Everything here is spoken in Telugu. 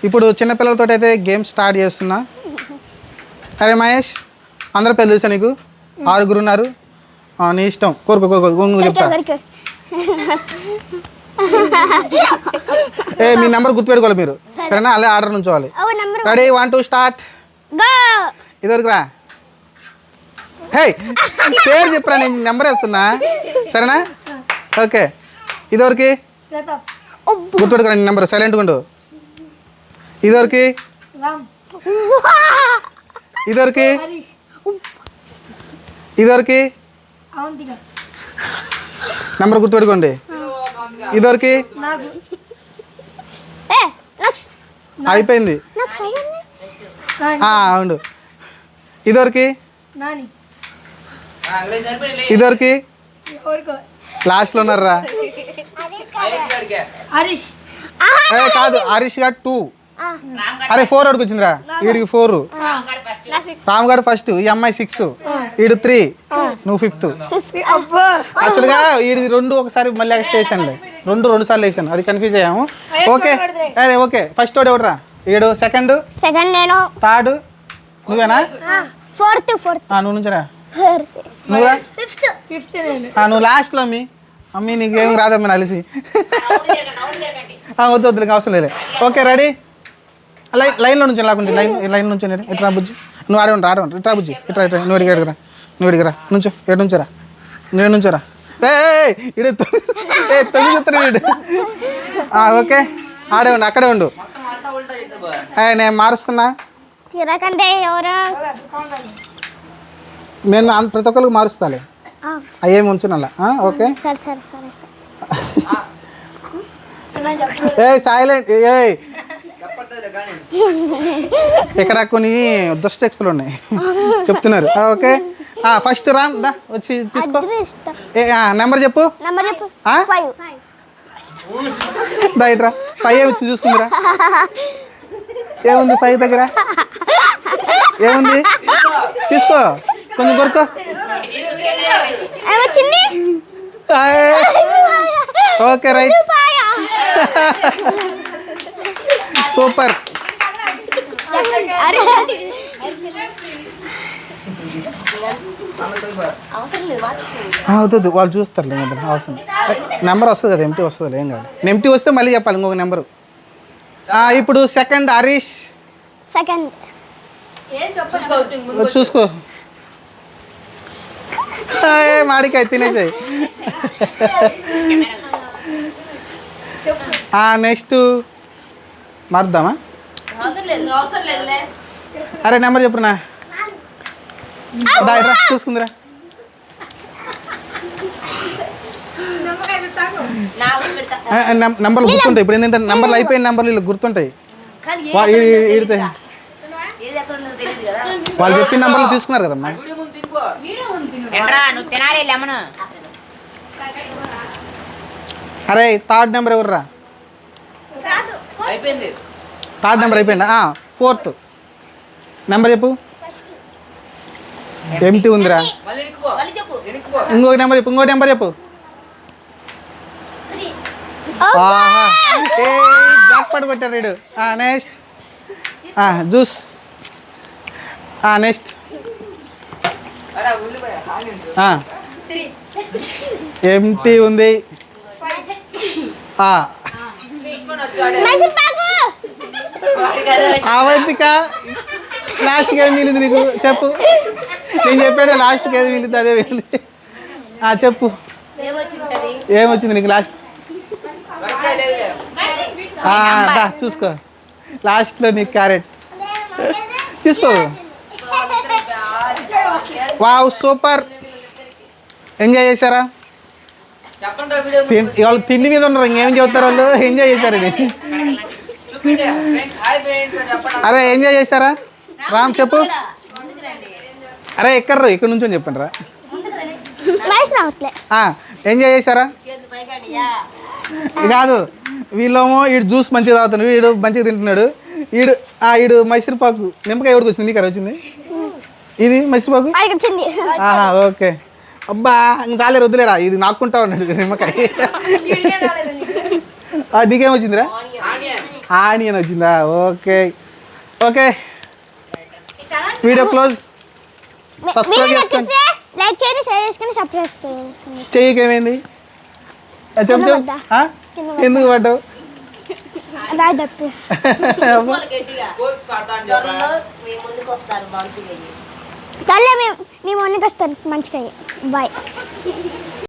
ఇప్పుడు చిన్నపిల్లలతో అయితే గేమ్ స్టార్ట్ చేస్తున్నా. అరే మహేష్, అందరి పేర్లు తెలుసా నీకు? 6 ఉన్నారు. నీ ఇష్టం, కోరుకో చెప్తా. మీ నెంబర్ గుర్తుపెట్టుకోవాలి మీరు, సరేనా? అలా ఆర్డర్ నుంచోవాలి. Ready, 1 2 start. ఇదివరకు రా. హే, పేరు చెప్పరా, నేను నెంబర్ చెప్తున్నా, సరేనా? ఓకే, ఇదివరకు గుర్తుపెట్టుకోరా నీ నెంబర్, సైలెంట్గా ఉండు. ఇదివరకు ఇదివరకు ఇదివరకు నెంబర్ గుర్తుపెట్టుకోండి. ఇదివరకు అయిపోయింది. అవును. ఇదివరకు ఇదివరకు లాస్ట్లో ఉన్నారా? కాదు, హరీష్ గారు 2. అరే 4 అడుగు వచ్చిందిరా. వీడికి 4, రామ్గాడు ఫస్ట్, ఈ అమ్మాయి 6, వీడు 3, నువ్వు 5th. యాక్చువల్గా వీడి 2 ఒకసారి మళ్ళీ స్టేషన్లే, 2 సార్లు వేసాను, అది కన్ఫ్యూజ్ అయ్యాము. ఓకే అరే ఓకే, ఫస్ట్ వాడు ఎవడరా? వీడు సెకండ్ నేను, థర్డ్ నువ్వేనా? ఫోర్త్ నువ్వు నుంచరా, నువ్వురా, నువ్వు లాస్ట్లో. అమ్మీ నీకేం రాదమ్మీ అలిసి. వద్దు అవసరం లేదు. ఓకే రెడీ, లైన్లో నుంచి లేకుంటే లైన్ నుంచి ఎట్రా బుజ్జి, నువ్వు ఆడవండి ఇట్రా బుజ్జి, ఇట్రా నువ్వు అడిగాడురా, నుంచో ఏడు నుంచోరా, నువ్వు నుంచోరా. ఇడు తొమ్మిది చెప్తాను వీడు. ఓకే ఆడేవండి, అక్కడే ఉండు. నేను మారుస్తున్నా, నేను ప్రతి ఒక్కరికి మారుస్తాలే, అయ్యేమి ఉంచునలా. Okay silent. ఇక్కడ కొన్ని దుష్టెక్స్లు ఉన్నాయి చెప్తున్నారు. ఓకే ఫస్ట్ రామ్ దా వచ్చి తీసుకో. నెంబర్ చెప్పు. రైట్ రా, 5 వచ్చి చూసుకుందిరా. ఏముంది 5 దగ్గర? ఏముంది తీసుకో, కొంచెం కొరుకో. Okay right, super. అవుతుంది, వాళ్ళు చూస్తారులే. అవసరం నెంబర్ వస్తుంది కదా, ఎంటీ వస్తుంది, ఏం కాదు. ఎంటీ వస్తే మళ్ళీ చెప్పాలి ఇంకొక నెంబరు. ఇప్పుడు సెకండ్ హరీష్, చూసుకో. మాడికాయ తినేసాయి. నెక్స్ట్ మారుద్దామా? అరే నెంబర్ చెప్పురా, చూసుకుందిరా. నెంబర్లు గుర్తుంటాయి. ఇప్పుడు ఏంటంటే నెంబర్లు అయిపోయిన నెంబర్లు వీళ్ళు గుర్తుంటాయి. వాళ్ళు చెప్పిన నెంబర్లు తీసుకున్నారు కదమ్మా. అరే థర్డ్ నెంబర్ ఎవర్రా? థర్డ్ నెంబర్ అయిపోయిందా? 4th నెంబర్ చెప్పు. ఎంటీ ఉందిరా. ఇంకొక నెంబర్ చెప్పు, ఇంకో నెంబర్ చెప్పు. జాక్పాట్ కొట్టారు వీడు. Next juice. నెక్స్ట్ ఎంటీ ఉంది. అవంతిక లాస్ట్కి ఏది మిగిలింది నీకు చెప్పు. నేను చెప్పాను లాస్ట్కి ఏది మిగిలింది అదే మిగిలింది. చెప్పు ఏమొచ్చింది నీకు లాస్ట్? చూసుకో, లాస్ట్లో నీకు క్యారెట్ తీసుకో. వావ్ సూపర్, ఎంజాయ్ చేశారా? వాళ్ళు తిండి మీద ఉన్నారు, ఇంకేం చెబుతారు వాళ్ళు. ఎంజాయ్ చేశారండి. అరే ఎంజాయ్ చేశారా? రామ్ చెప్పు. అరే ఎక్కర్రు, ఇక్కడ నుంచి చెప్పండి రా. ఎంజాయ్ చేశారా? కాదు, వీళ్ళేమో వీడు జ్యూస్ మంచిగా తాగుతున్నాడు, వీడు మంచిగా తింటున్నాడు. వీడు మైసూర్పాకు నిమ్మకాయ ఎవరికి వచ్చింది? నీకు వచ్చింది ఇది మైసూర్పాకు. ఓకే అబ్బా ఇంక చాలే వద్దులేరా, ఇది నాకుంటా ఉన్నాడు నిమ్మకాయ. నీకేం వచ్చిందిరా? ఆనియన్ వచ్చిందా? Okay okay, video close. Subscribe చేసుకోండి, లైక్ చేయండి, షేర్ చేసుకొని సబ్స్క్రైబ్ చేసుకోండి. చెయ్యికి ఏమైంది? చెప్పు చెప్పు. ఎందుకు పడ్డావు? మీ ముందుకు వస్తాను మంచిగా. బాయ్.